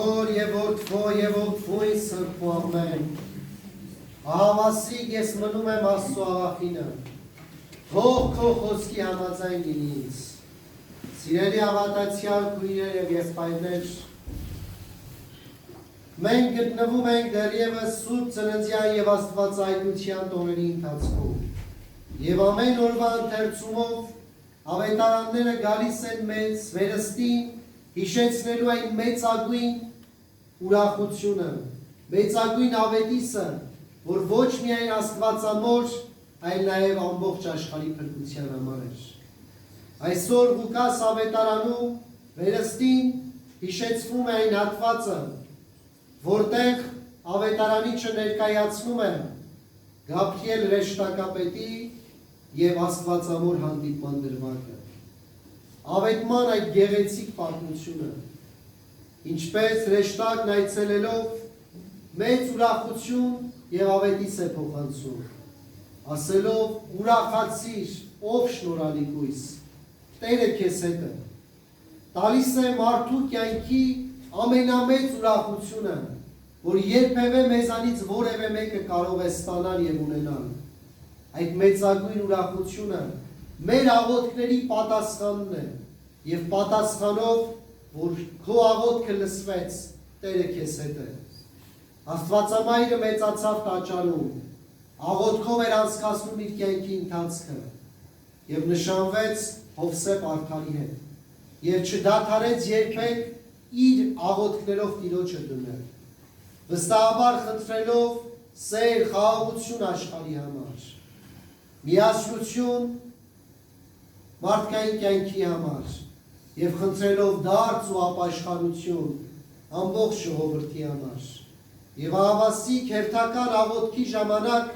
Հոր եւ որդվոյ սրբու ամեն։ Ահավասիկ ես մնում եմ Աստծո աղախինը, թող քո խոսքի համաձայն լինի ինձ։ Սիրելի հավատացյալ քույրեր եւ եղբայրներ, մենք գտնվում ենք դեռևս Սուրբ Ծննդյան եւ Աստվածայնության տոների ընթացքում եւ ամեն օրվա ընթերցումով ավետարանները գալիս են մեզ վերստին հիշեցնելու այն մեծագույն ուրախությունը, մեծագույն ավետիսը, որ ոչ միայն Աստվածամոր, այլ նաև ամբողջ աշխարհի փրկության համար էր։ Այսօր Ղուկաս ավետարանում վերստին հիշեցվում է այն հատվածը, որտեղ ավետարանիչը ներկայացնում է Գաբրիել հրեշտակապետի և Աստվածամոր հանդիպման դրվագը։ Ավետման այդ գեղեցիկ պատմությունը, ինչպես հրեշտակն այցելելով մեծ ուրախություն և ավետիս է փոխանցում, ասելով ուրախացիր, ով շնորհալի գույս, Տերը քեզ հետ է, տալիս է մարդու կյանքի ամենամեծ ուրախությունը, որ երբևէ մեզանից որևէ մեկը կարող է ստանալ և ունենալ։ Այդ մեծագույն ուրախությունը մեր աղոթքների պատասխանն է և պատասխանով, որ քո աղոթքը լսվեց, Տերը քեզ հետ է։ Աստվածամայրը մեծացավ տաճարում, աղոթքով էր անցկացնում իր կյանքի ընթացքը և նշանվեց Հովսեփ արքայի հետ և չդադարեց երբեք իր աղոթքներով Տիրոջը դնել, վստահաբար խնդրելով սեր, խաղաղություն աշխարհի համար, միասնություն մարդկային կյանքի համար և խնդրելով դարձ ու ապաշխարություն ամբողջ ժողովրդի համար։ Եվ ահավասիկ հերթական աղոթքի ժամանակ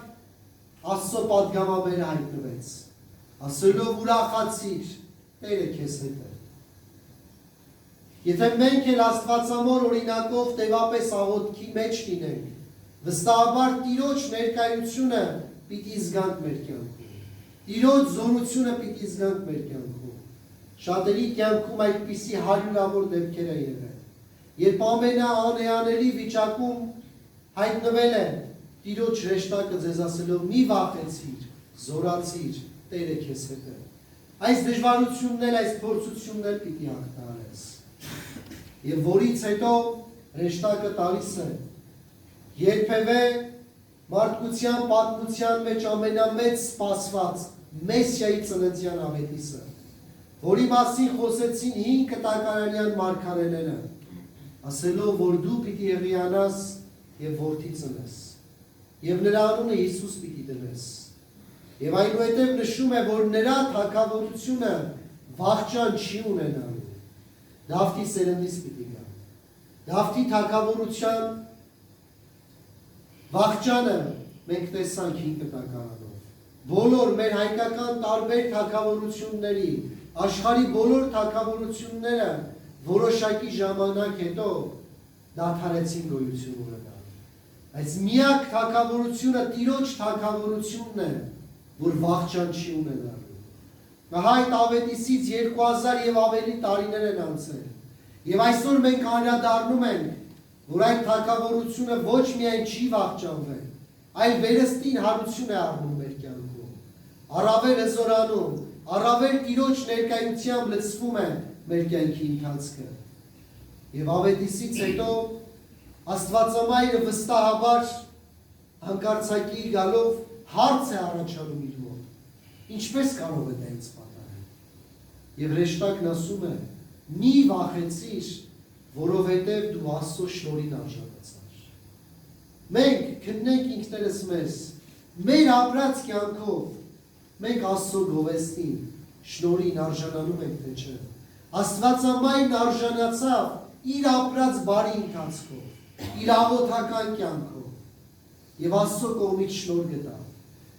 Աստծո պատգամաբերը հայտնվեց, ասելով ուրախացիր, Տերը քեզ հետ է։ Եթե մենք էլ Աստվածամոր օրինակով տևապես աղոթքի մեջ լինենք, վստահաբար Տիրոջ ներկայությունը պիտի զգանք մեր կյանքում, Տիրոջ զորությունը պիտի զգանք մեր կյանքում։ Շատերի կյանքում այդպիսի հարյուրավոր դեպքեր է եղել, երբ ամենաանեանելի վիճակում հայտնվել է Տիրոջ հրեշտակը ձեզ ասելով մի վախեցիր, զորացիր, Տերը քեզ հետ է։ Այս դժվարությունն, այս փորձությունն էլ պիտի հաղթահարես։ Եվ որից հետո հրեշտակը տալիս է երբևէ մարդկության պատմության մեջ ամենամեծ սպասված Մեսիայի ծննդյան ավետիսը, որի մասին խոսեցին 5 կտակարանյան մարգարեները, ասելով, որ դու պիտի հղիանաս և որդի ծնես, և նրա անունը Հիսուս պիտի դնես։ Եվ այնուհետև նշում է, որ նրա թագավորությունը վախճան չի ունենալու, Դավթի սերնդից պիտի գա։ Դավթի թագավորության վախճանը մենք տեսանք 5 կտակարանով։ Բոլոր մեր հայկական տարբեր թագավորությունների, աշխարհի բոլոր թագավորությունները որոշակի ժամանակ հետո դադարեցին գոյություն ունենալ։ Այս միակ թագավորությունը Տիրոջ թագավորությունն է, որ վախճան չի ունենալու։ Այդ ավետիսից 2000 և ավելի տարիներ են անցել, և այսօր մենք անդրադառնում ենք, որ այդ թագավորությունը ոչ միայն չի վախճանվել, այլ վերստին հարություն է առնում մեր կյանքում, առավել հզորանում, առավել Տիրոջ ներկայությամբ լցվում է մեր կյանքի ընթացքը։ Եվ ավետիսից հետո Աստվածամայրը վստահաբար հանկարծակի գալով հարց է առաջանում իր մոտ, ինչպես կարող է դա ինձ պատահել։ Եվ հրեշտակն ասում է, մի վախեցիր, որովհետև դու Աստծո շնորհին արժանացար։ Մենք գտնենք ինքներս մեզ, մեր ապրած կյանքով, մենք Աստծո գովեստին, շնորհին արժանանում ենք, թե չէ։ Աստվածամայրն արժանացավ իր ապրած բարի ընթացքով, իր աղոթական կյանքով և Աստծո կողմից շնորհ գտավ։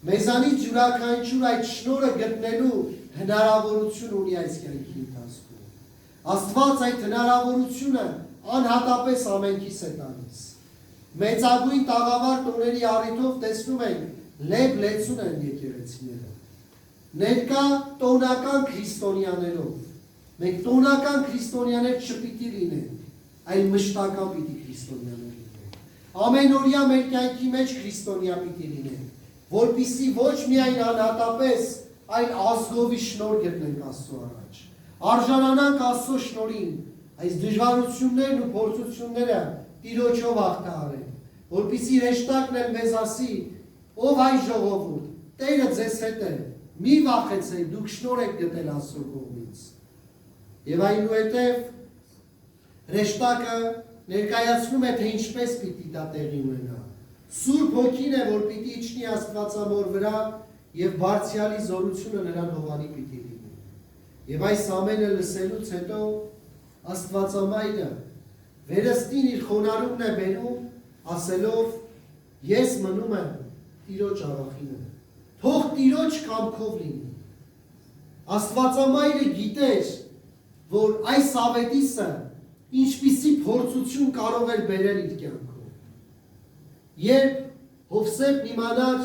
Մեզանից յուրաքանչյուր այդ շնորհը գտնելու հնարավորություն ունի այս կյանքի ընթացքում։ Աստված այդ հնարավորությունը անհատապես ամենքիս է տալիս։ Մեծագույն տաղավար տոների առիթով տեսնում ենք լեփ լեցուն են եկեղեցիները։ Ներկա տոնական քրիստոնյաներով։ Մենք տոնական քրիստոնյաներ չպիտի լինենք, այլ մշտական պիտի քրիստոնյաներ լինենք։ Ամենօրյա մեր կյանքի մեջ քրիստոնյա պիտի լինենք, որպեսզի ոչ միայն անհատապես, այլ ազգովի շնորհ գտնենք Աստծո առաջ։ Արժանանանք Աստծո շնորհին, այս դժվարություններն ու փորձությունները Տիրոջով հաղթահարենք, որպեսզի հեշտակն էլ մեզ ասի, ով այ ժողովուրդ, Տերը ձեզ հետ է, մի վախեցեք, դուք շնորհ եք գտել Աստծո կողմից։ Եվ այնուհետև հեշտակը ներկայացնում է, թե ինչպես պիտի դա տեղի ունենա։ Սուրբ Հոգին է, որ պիտի իջնի Աստվածամոր վրա եւ բարձրալի զորությունը նրան հովանի պիտի լինի։ Եվ այս ամենը լսելուց հետո Աստվածամայրը վերստին իր խոնարհումն է բերում, ասելով. Ես մնում եմ Տիրոջ աղախինը։ Թող Տիրոջ կամքով լինի։ Աստվածամայրը գիտեր, որ այս ավետիսը ինչպիսի փորձություն կարող էր բերել իր կյանքում։ Երբ Հովսեփն իմանար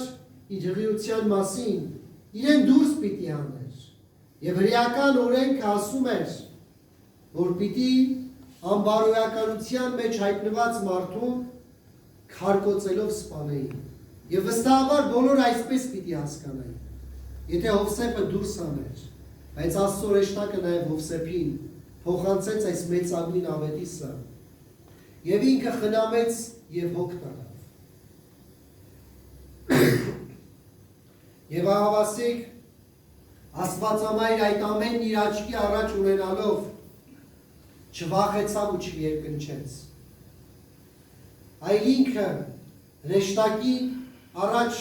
իր հղիության մասին, իրեն դուրս պիտի աներ, եւ հրեական օրենքը ասում էր, որ պիտի անբարոյականության մեջ հայտնված մարդուն քարկոծելով սպանեին, եւ վստահաբար բոլորը այսպես պիտի հասկանային, եթե Հովսեփը դուրս աներ, բայց Աստծո հրեշտակը նաեւ Հովսեփին փոխանցեց այս մեծագույն ավետիսը, եւ ինքը խնամեց եւ հոգ տալավ։ Եվ ահավասիկ Աստվածամայր այդ ամենն իր աչքի առաջ ունենալով չվախեցավ ու չերկնչեց, այլ ինքը հրեշտակի առաջ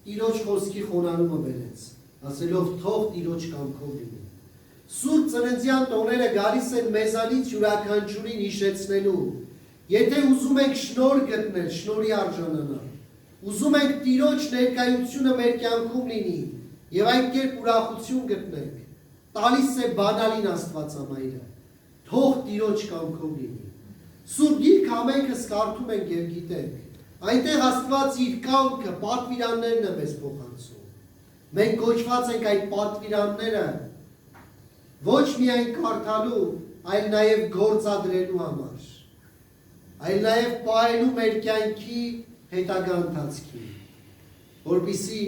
Տիրոջ խոսքի խոնարհումը բերեց, ասելով թող Տիրոջ կամքով լինի։ Սուրբ ծննդյան տոները գալիս են մեզանից յուրաքանչյուրին հիշեցնելու, եթե ուզում ենք շնորհ գտնել, շնորհի արժանանալ, ուզում ենք Տիրոջ ներկայությունը մեր կյանքում լինի եւ այդ կերպ ուրախություն գտնենք, տալիս է բանալին Աստվածամայրը, թող Տիրոջ կամքով լինի։ Սուրբ Գիրքը ամենքս կարդում ենք եւ գիտենք, այնտեղ Աստված իր կամքը, պատվիրաններն է մեզ փոխանցում։ Մենք կոչված ենք այդ պատվիրանները ոչ միայն կարդալու, այլ նաեւ գործադրելու համար, այլ նաեւ պահելու մեր կյանքի հետագա ընթացքին, որպեսզի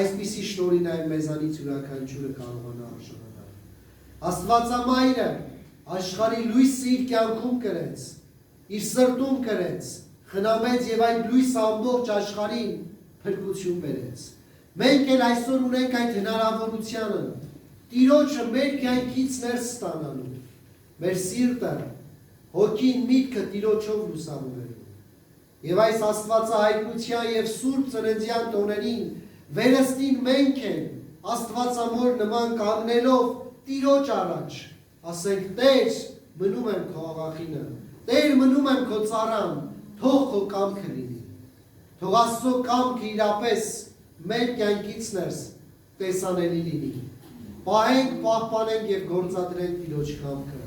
այսպիսի շնորհի նաև մեզանից յուրաքանչյուրը կարողանա արժանանալ։ Աստվածամայրը աշխարհի լույսը իր կյանքում կրեց, իր սրտում կրեց, խնամեց եւ այդ լույսը ամբողջ աշխարհին փրկություն բերեց։ Մենք էլ այսօր ունենք այդ հնարավորությունը Տիրոջը մեր կյանքից ներս ստանալու, մեր սիրտը, հոգին, միտքը Տիրոջով լուսավորելու։ Եվ այս Աստվածահայտնության եւ Սուրբ ծննդյան տոներին վերստին մենք են Աստվածամոր նման կանգնելով Տիրոջ առաջ, ասենք Տեր, մնում եմ քո աղախինը, Տեր, մնում եմ քո ծառան, թող քո կամքը լինի։ Թող Աստծո կամքը իրապես մեր կյանքից ներս տեսանելի լինի։ Պահենք, պահպանենք եւ գործադրենք Տիրոջ կամքը,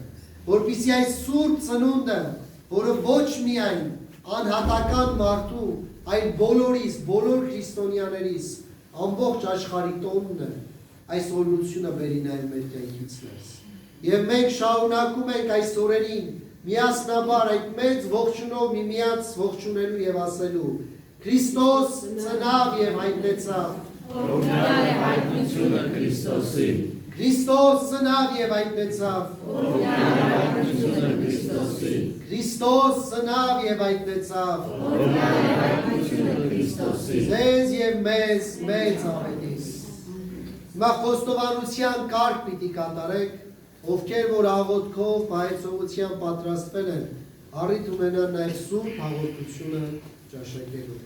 որպեսզի այս Սուրբ ծնունդը, որը ոչ միայն անհատական մարդու, այլ բոլորիս, բոլոր քրիստոնյաներիս, ամբողջ աշխարհի տոնն է, այս օրհնությունը բերի նաև մեր կյանքից ներս։ Եվ մենք շարունակում ենք այս օրերին միասնաբար այդ մեծ ողջունով միմյանց ողջունելու եւ ասելու. Քրիստոս ծնավ եւ հայտնեցավ։ Օրհնյալ է հայտնությունը Քրիստոսի։ Քրիստոս ծնավ եւ հայտնեցավ։ Օրհնյալ է հայտնությունը Քրիստոսի։ Քրիստոս ծնավ եւ հայտնեցավ։ Օրհնյալ է հայտնությունը Քրիստոսի։ Ձեզ եւ մեզ մեծ ավետիս։ Հիմա խոստովանության կարգ պիտի կատարեք, ովքեր որ աղոթքով պահեցողության պատրաստվել են, առիթ ունենան նաեւ սուրբ հաղորդությունը ճաշակելու։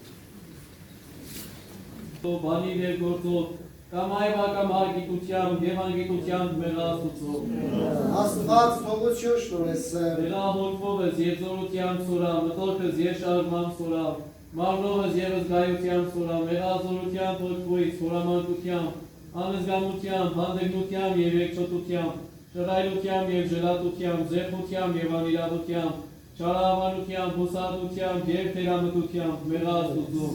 Բանի ներգործող կամ այվա կամ հարգիտությամբ եւ անգիտությամբ մեր Աստծո։ Աստված թողություն շնորհեսը։ Նրա հոգով ես եւ զորությամբ սորամ, մտորքս եւ շարժման սորամ, մարմնովս եւ զգայությամբ սորամ, մեր ազորությամբ հոգուից, սորամանկությամբ, անզգամությամբ, հանդգնությամբ եւ երկչոտությամբ, շռայլությամբ եւ ժլատությամբ, զեղությամբ եւ անիրավությամբ, չարահավանությամբ, հուսահատությամբ եւ թերամտությամբ մեր Աստծո։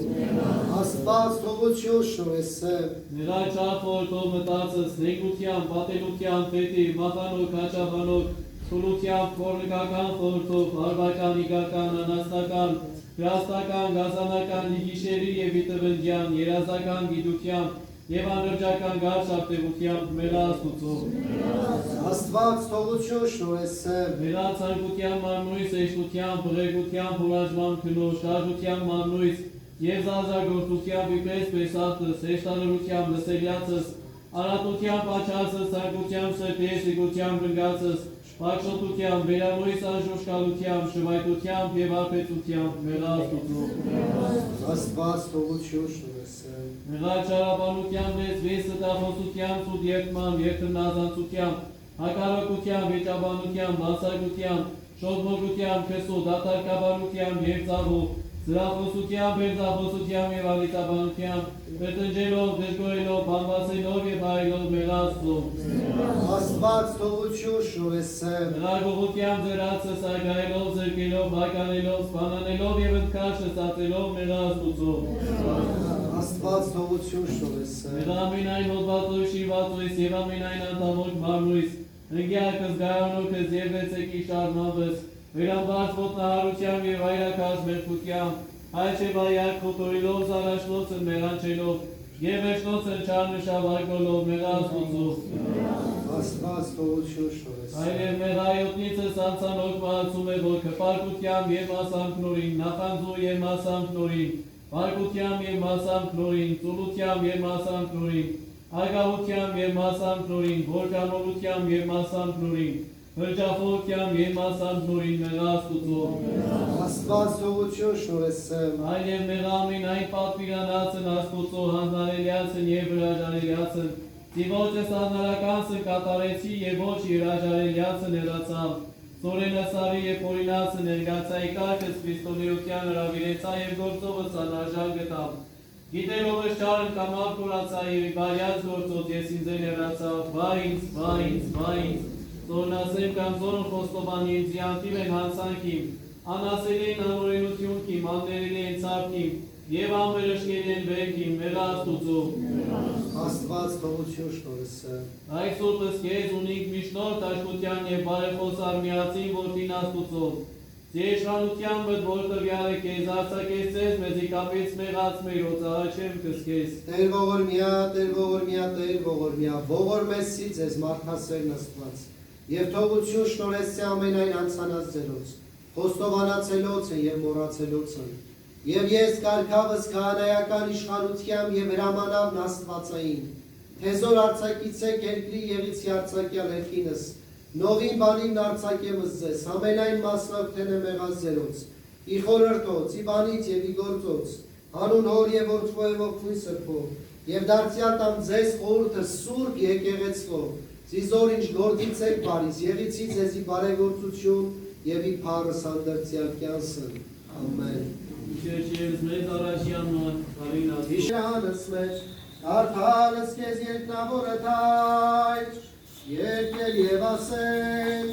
Աստված թողություն շնորհեսը։ Նրա չար խորհրդով մտածս, նեկությամբ, պատելությամբ, պետի, մախանոք, հաճախանոք, Tulutyam, Fornikakan, Fortuf, Arbakan, Igakan, Anastakan, Rastakan, Gazanakan, Ligisheri, Yevitavanjan, Yerazakan, Gidutyam, Եվանրջական գար շապտևությամբ մեր Աստուծո Աստված թողություն շնորհեսեմ մեր ցանկության մարմնույս էշտությամբ բղեկությամբ հորաժման քնոջ շարժությամբ մարմնույս եւ զազագործությամբ իպես պեսատս հեշտարարությամբ լսելիացս արատությամբ աչածս ցանկությամբ սրտես իգությամբ ընկածս Պաշտությամբ, վերամույս անժուշկալությամբ, շվայտությամբ և ապեցությամբ մեր Աստուծո Աստված թողություն շնորհեսեմ Մեր ճարաբանությամբ ես վեսը տախոսությամբ, սուտ երկմամբ, երկնազանցությամբ, հակարակությամբ, վեճաբանությամբ, մասարկությամբ, շոդմոգությամբ, քսու, դատարկաբանությամբ և ծավու, զրախոսությամբ, բերձախոսությամբ և ալիծաբանությամբ, պետնջելով, դժգոյելով, բանվասելով և հայելով մեր Աստծո Աստված թողություն շնորհեսեմ Նրագողությամբ ձերացը սարգայելով, զրկելով, բականելով, սպանանելով և ընդքաշը ծածելով մեր Աստուծո Աստված թողություն շնորհեսեմ Մեր ամեն այն հոդվածույս, շիվածույս և ամեն այն անդամոք մարմույս, ընգյակս, գայանոքս և վեցեկի շարմավս, վերամբարձ ոտնահարությամբ և այրակած մերկությամբ, հայչեվայակ խոտորիլով զարաշնոցն մեր անչելով, և էշնոցն չարնշավարկոլով մեր Աստուծո Աստված թողություն շնորհեսեմ Այլև մեր հայոտնիցս անցանոք մահացում է, որ կպարկությամբ և մասամբ նորին, նախանձու և մասամբ նորին, պարկությամբ և մասամբ նորին, ծուլությամբ և մասամբ նորին, ագահությամբ և մասամբ նորին, որկանորությամբ և մասամբ նորին, հրջախորությամբ և մասամբ նորին մեր Աստուծո Աստված թողություն շնորհեսեմ Այլ և մեր ամեն այն պատվիրանացն Աստուծո հանձնարելյացն և հրաժարելյացն Ձիվոճս անհարականցն կատարեցի և ոչ երաժարելյացն հեռացավ Սորենասարի և պորինացն ներգացայի կարգս Քրիստոնեության հրավիրեցա և գործովս անարժան գտավ Գիտելովս չարն կամավ կորացա և իբարյաց գործոց ես ինձեն հեռացավ Վա ինձ Զորնասեմ կամ զորն խոստովանի ինձ յանտիվ են հանցանքիմ, անասելի են անորենություն կիմ, աններելի են ծավքիմ, և անվերշկել են վերքիմ, մեր Աստուծո։ Աստված թողություն շնորհեսեմ Այսօրս կեզ ունինք միշնորդ աշխության և բարեխոսար միացին որդին Աստուծո։ Ձեշրանության բդ որ տվյալ է կեզ արձակեցես մեզի կապեց մեղած մեր օծաղաչեմ կսկես։ Տեր ողորմյա, Տեր ողորմյա, Տեր ողորմյա, ողորմեսի ձեզ մարդասերն Աստված Եվ թողություն շնորհեսի ամեն այն անցանած ձերոց, խոստովանացելոց են և մոռացելոց են, և ես կարգավս քահանայական իշխանությամբ և հրամանավն Աստվածային, թեզոր արձակիցեք երկրի եղիցի արձակյալ հերկինս, նովին բանին արձակեմս ձեզ, ամեն այն մասնավթեն է մեղած ձերոց, ի խորհրդոց, ի բանից և ի գործոց, հանուն հոր և որդվո և ողքույն սրբով, և դարձյալ տամ ձեզ խորհուրդը սուրբ եկեղեցվով, Ձիզոր ինչ գործից եք բարիս, եղիցի ձեզի բարեգործություն և ի փառս անդրծյալ կյանսն, ամեն Իչեջ ես մեզ առաջյանման, կարինած Իշրանս մեջ, արդանս կեզ երկնավորը թայր, երկել և ասեն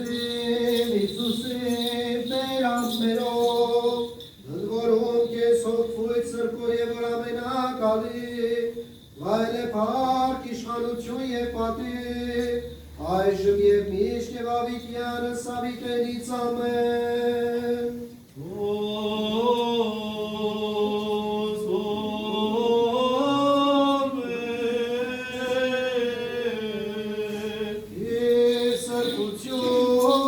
Iisuse, peramberov, dvorum che sofui țărcuri e vor amenacali, vaile parc ișhanuciun e pate, այժմ եւ միշտ եւ ավիտյանը սավիտենից ամեն։ Եվ սրբություն,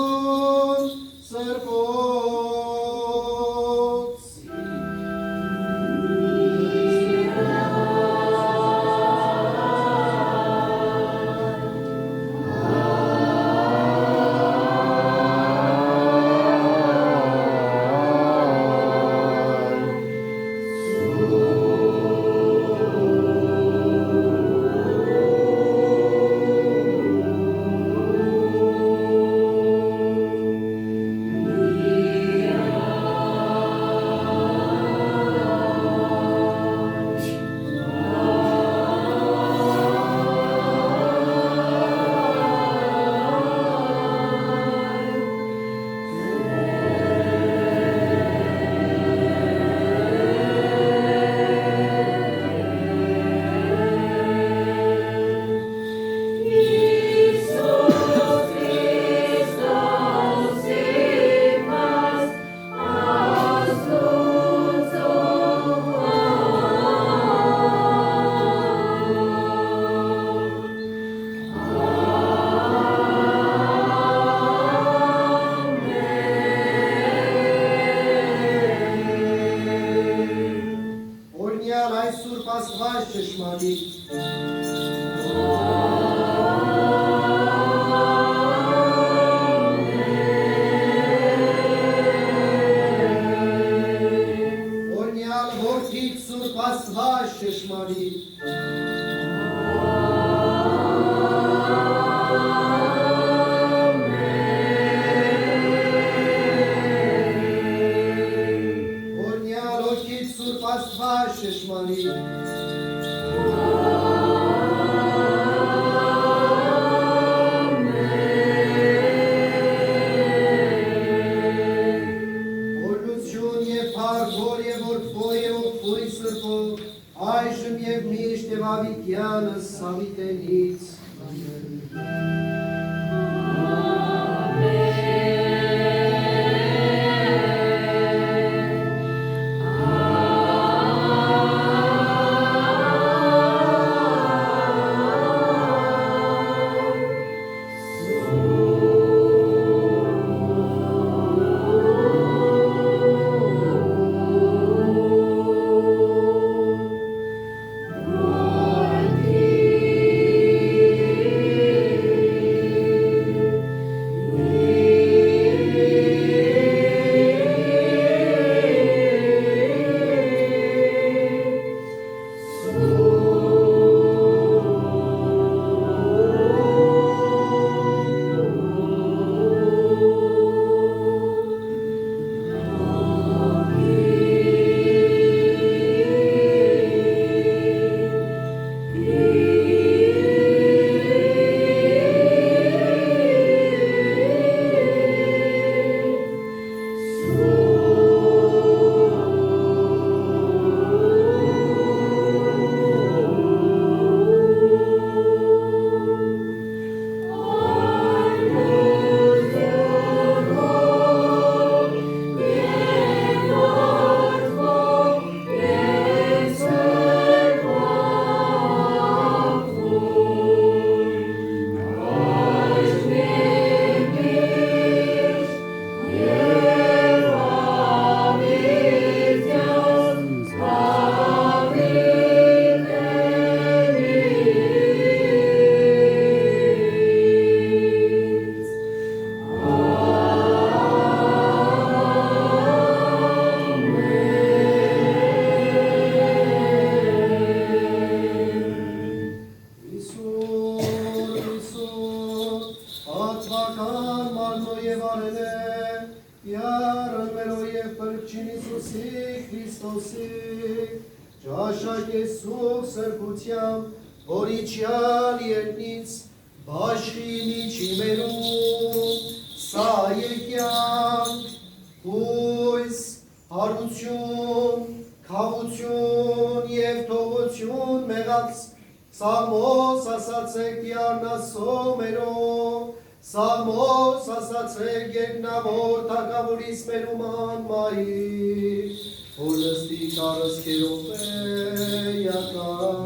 սրբոց։ Օրնյալ այս Սուրբ Աստված ճշմարիտ, Օրնյալ Որդիդ Սուրբ Աստված ճշմարիտ, Օրնյալ Որդիդ Սուրբ Աստված ճշմարիտ, Օրնություն եւ փառք որ եւ որդվո եւ որդվոյ սրբով, այժմ եւ միշտ եւ ավիտյանս ավիտենից։ Որիչյալ երնից բաշխի միջիմերում հայեկյան, հույս, հարություն, քավություն և թողություն մեղած Սաղմոս ասացեք Իառնասո մերով, Սաղմոս ասացեք երկնավոր թագավորից մերուման մայի, որ նստի կարսկերով էական։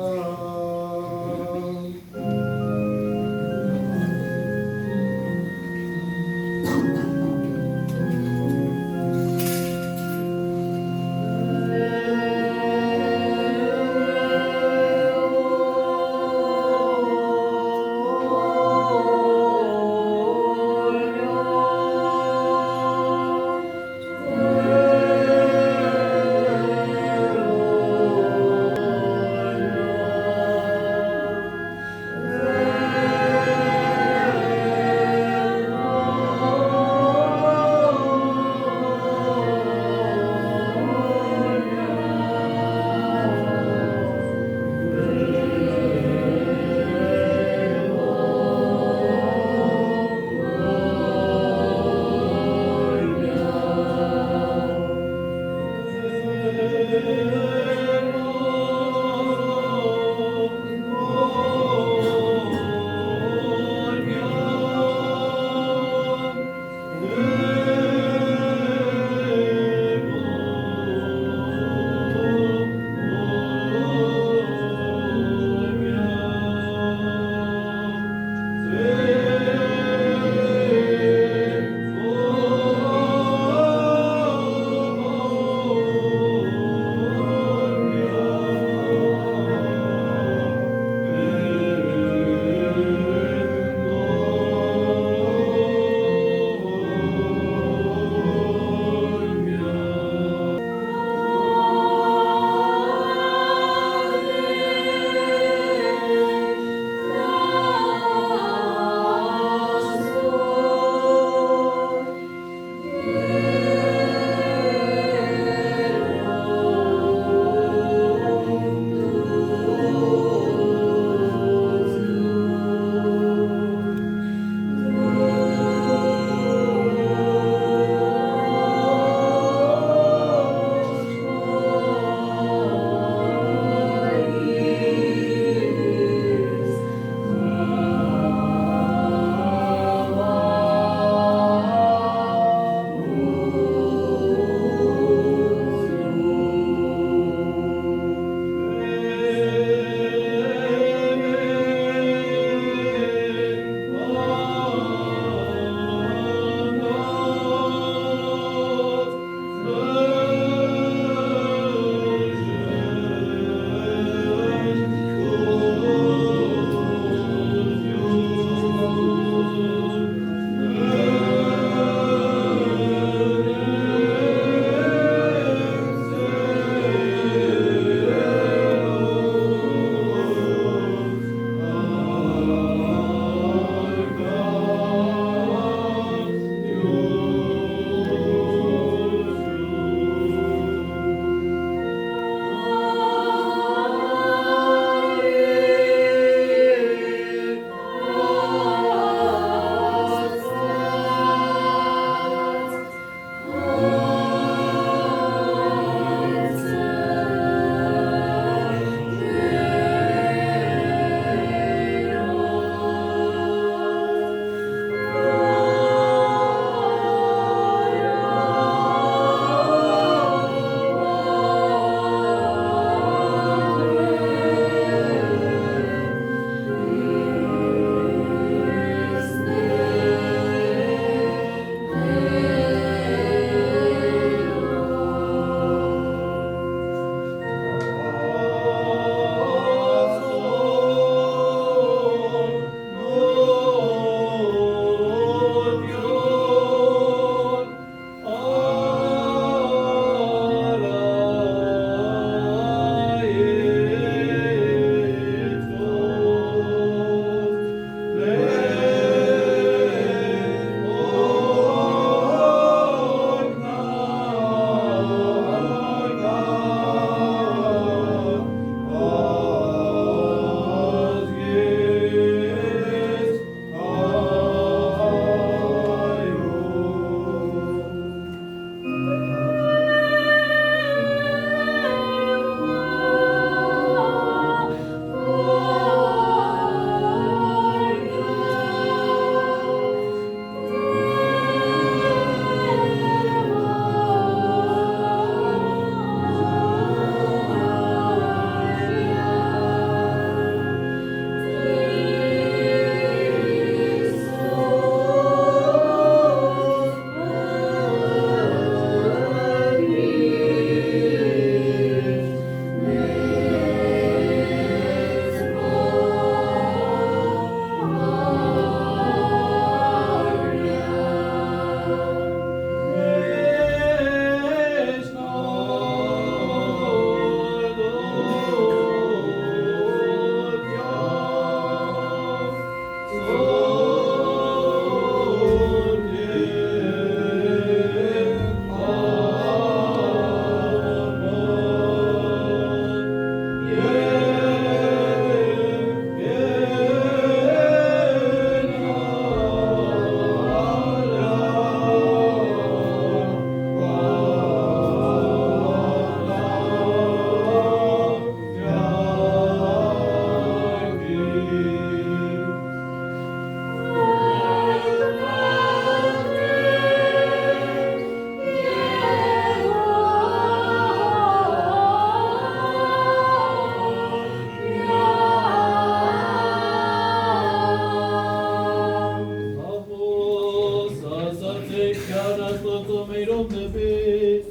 Asartek yaras toto meirom nefes,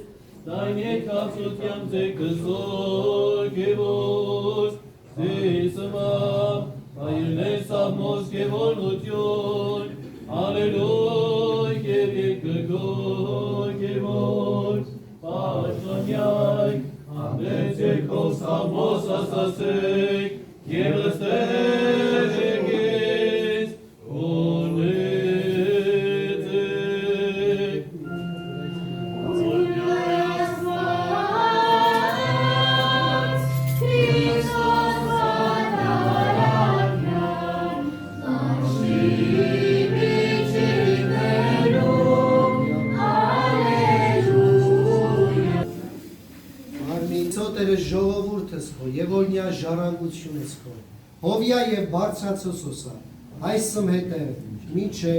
deine Kapsut yam zekesor gevos, Sesama, Ayunes amos gevolution, Alleluia, Gevik gevos, Pashanyai, Amnetekos amos asasek, Yevestekes, Onetek. Արմինցոտերը ժողովուրդս քո եւ օրնյա ժառանգությունս քո հովյա եւ բարձրացոսոսա այս սմհետը միչե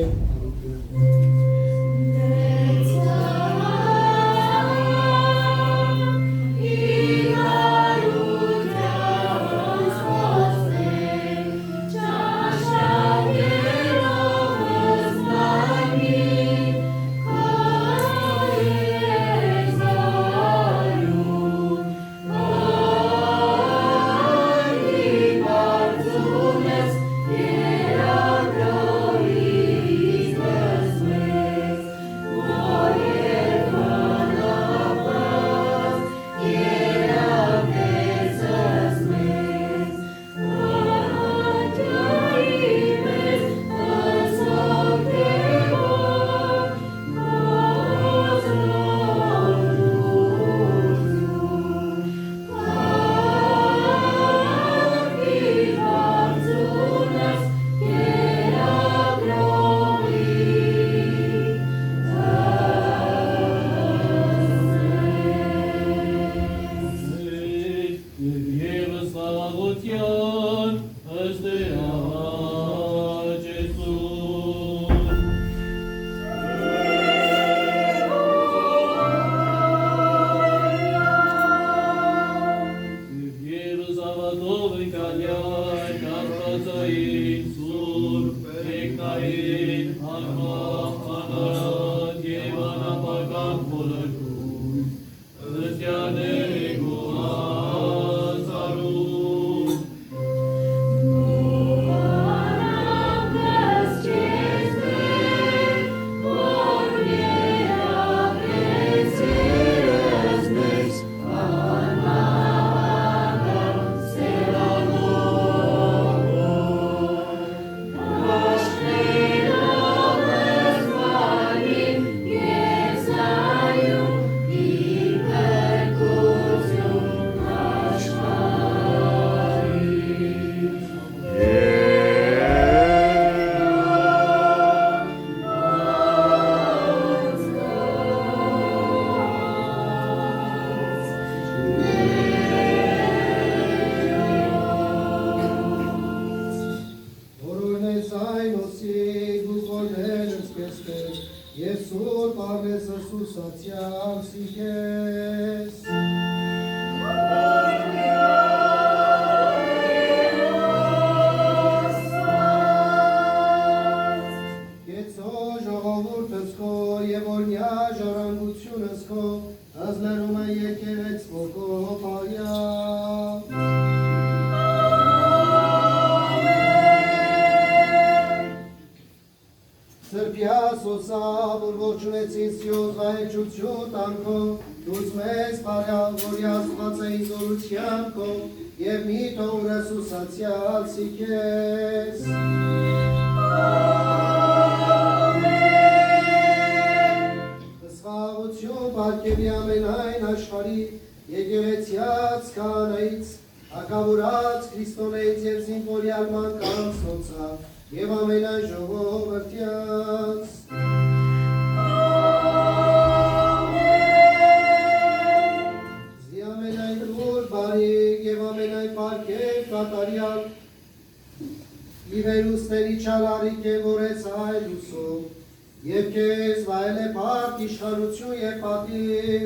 Եվ քեզ վայել է փառք, իշխանություն եւ պատիվ,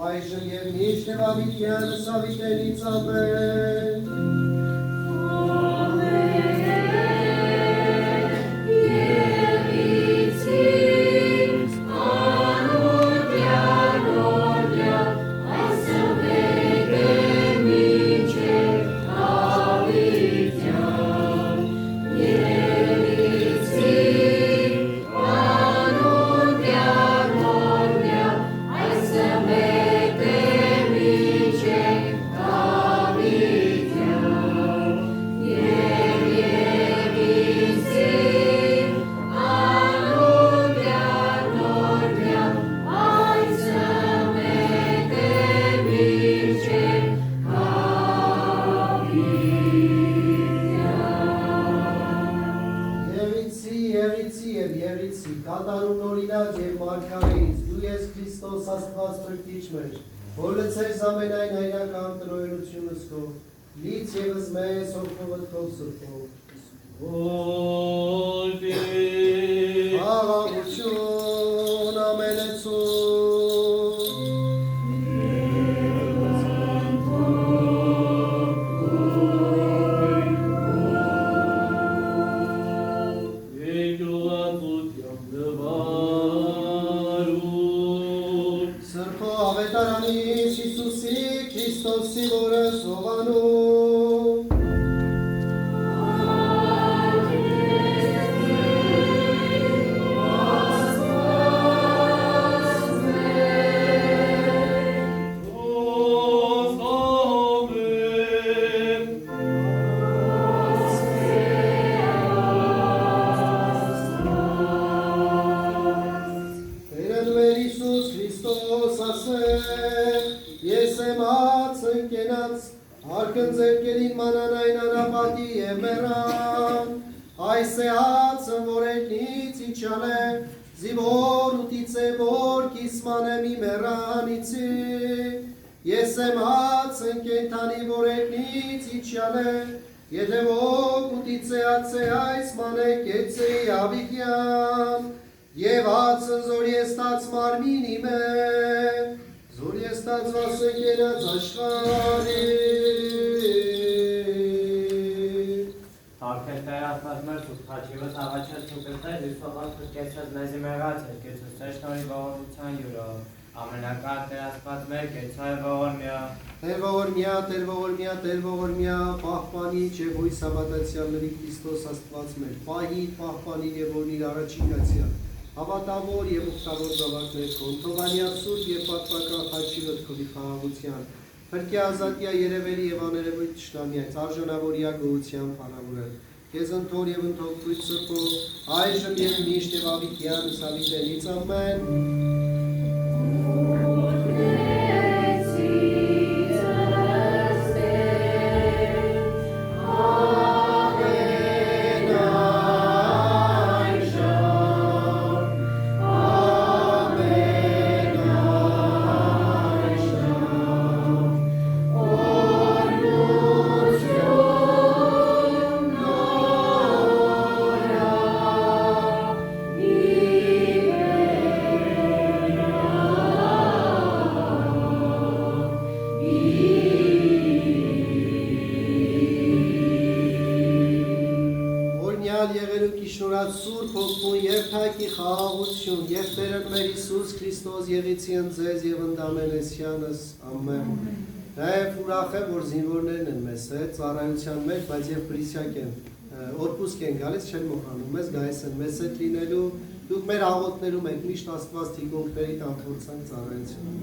այժմ եւ միշտ եւ ավիտյան սավիտենից ապեն։ Ամեն, եւ իցին Տիրոջ, դու ես Քրիստոս Աստված Փրկիչ մեր, որ լցես ամենայն հայրական տրոյությունս քո, լից ևս մեզ հոգով քո սրբով։ Աղաղություն ամենեցուն։ Սրբո ավետարանից Հիսուսի Քրիստոսի որը սովանում։ Arkın zevklerin mananayın anapati emeran Ayse hatsın voreknic içale Zivor utice vor kismanem imeranici Yesem hatsın kentani voreknic içale Yedevok utice atse aismane ketse yavikyan Yevatsın zor yestats marminime Zor yestats vasın kenat aşkari Arkadaşlar atlatmak tutkaçıyoruz. Avaçlar tutulsa Yusuf'un tutkeçsiz mezimeraç etkeçsiz. Seçtoni bağırıcan yürü. Amenakate aspat merket say bağırmaya. Tervağırmaya, pahpani çevoy sabatatyanları Kristos Աստված մեր, պահի, պահպանի և օրնիր առաջիկացյան, հավատավոր և ուխտավոր զավակներ քո, թողանյակ սուրբ և պատվական խաչիլոտ քո խաղաղության, Փրկի ազատյա երևելի և աներևույթ թշնամիայց, արժանավորյա գոհության փառավորել, Քեզ ընթոր և ընթոքույց սրբո, այժմ և միշտ և ավիտյան սավիտենից ամեն, Սուրբ հոգու և թակի խաղաղություն և Տերն մեր Հիսուս Քրիստոս եղիցին ձեզ և ընդամենեսյանս, ամեն։ Նաև ուրախ եմ, որ զինվորներն են մեզ հետ, ծառայության մեջ, բայց և պրիսյակ են, օրպուսկ են գալիս, չեն մոխանում մեզ, գայս են մեզ հետ լինելու, դուք մեր աղոտներում եք միշտ Աստված թիկունքների տան փորձանք ծառայություն։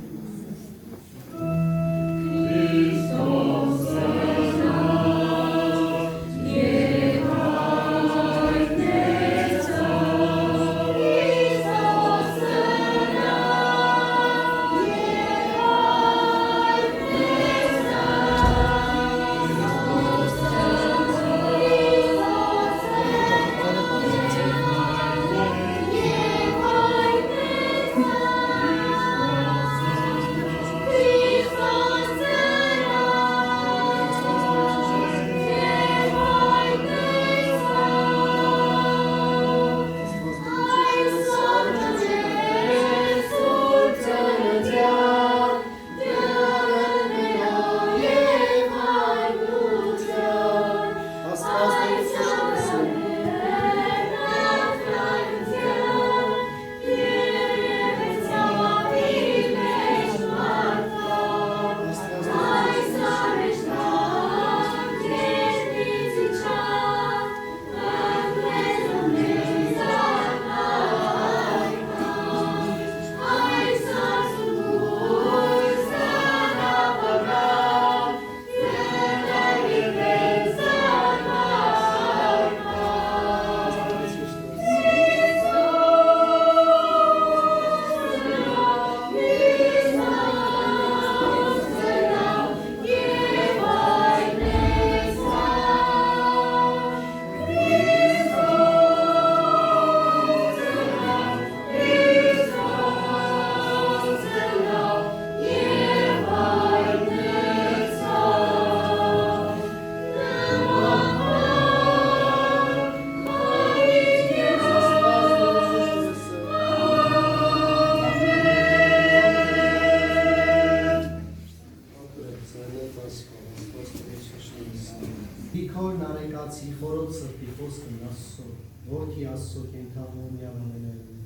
խոսքը Աստծո, որդի Աստծո կենթանուն Ամենայնի։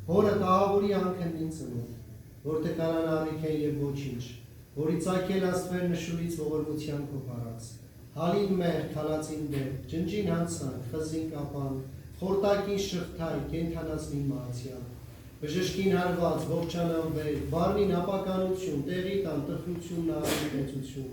Հորը տաղավարի անքն ինձ ընոտ, որ տկարան առիք են և ոչինչ, որի ծակել աստվեր նշուրից ողորմության քո պարած, հալին մեր, քալածին դեր, ջնջին հանցանք, խզին կապան, խորտակին շղթայ, կենթանացնին մահացյան, բժշկին հարված, ողջանան վեր, բարնին ապականություն, տեղի տան, տխրություն, նարանի մեծություն,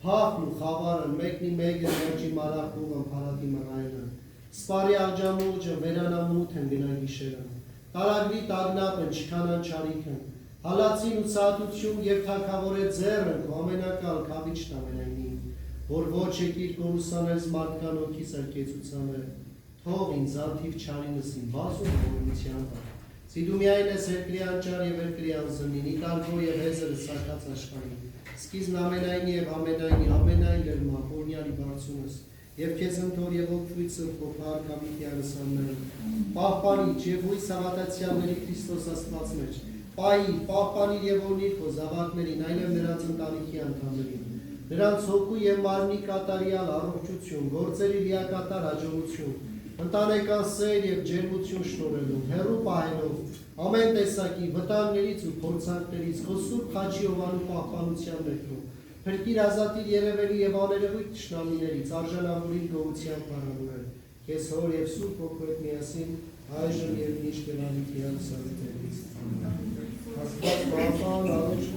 փախն ու խավարն, մեկնի մեկը մերջի մարախուղն, փարատի մռայլն, սպարի աղջամուղջը, վերանամութ են գնան գիշերն, տարագրի տագնապն, չքանան չարիքն, հալածին ու սատություն և թակավորե ձեռն քո ամենակալ կավիճն ամենայնին, որ ոչ եկիր կորուսաներս մարդկան օքիս արկեցուցաներ, թող ինձ անթիվ չարինսին, բազում ողորմության բար, սիդու միայն ես երկրի անճար և երկրի անզնին, իտարգո և հեզրը սակած աշխարի, սկիզն ամենայնի և ամենայնի, ամենայն լրմա, որնյալի բարձունս, և քեզ ընթոր և ոգվույցը փոխար կավիթյանս անները, պահպանիչ և հույս հավատացյալների Քրիստոս Աստված մեջ, պայի, պահպանիր և օրնիր քո զավակներին, այլև նրանց ընտանիքի անդամներին, նրանց հոգու և մարմնի կատարյալ առողջություն, գործերի լիակատար հաջողություն, ընտանեկան սեր և ջերմություն շնորհելով, հեռու պահելով, ամեն տեսակի վտանգներից ու փորձանքներից, քո սուրբ խաչի հովանու պահպանության ներքո, փրկիր ազատիր երևելի և աներևույթ թշնամիներից, արժանավորիր գողության պարավորել, քեզ հոր և սուրբ հոգու հետ միասին, այժմ և միշտ և անիթիան սարուտելիս։ Աստված պահպան, առողջ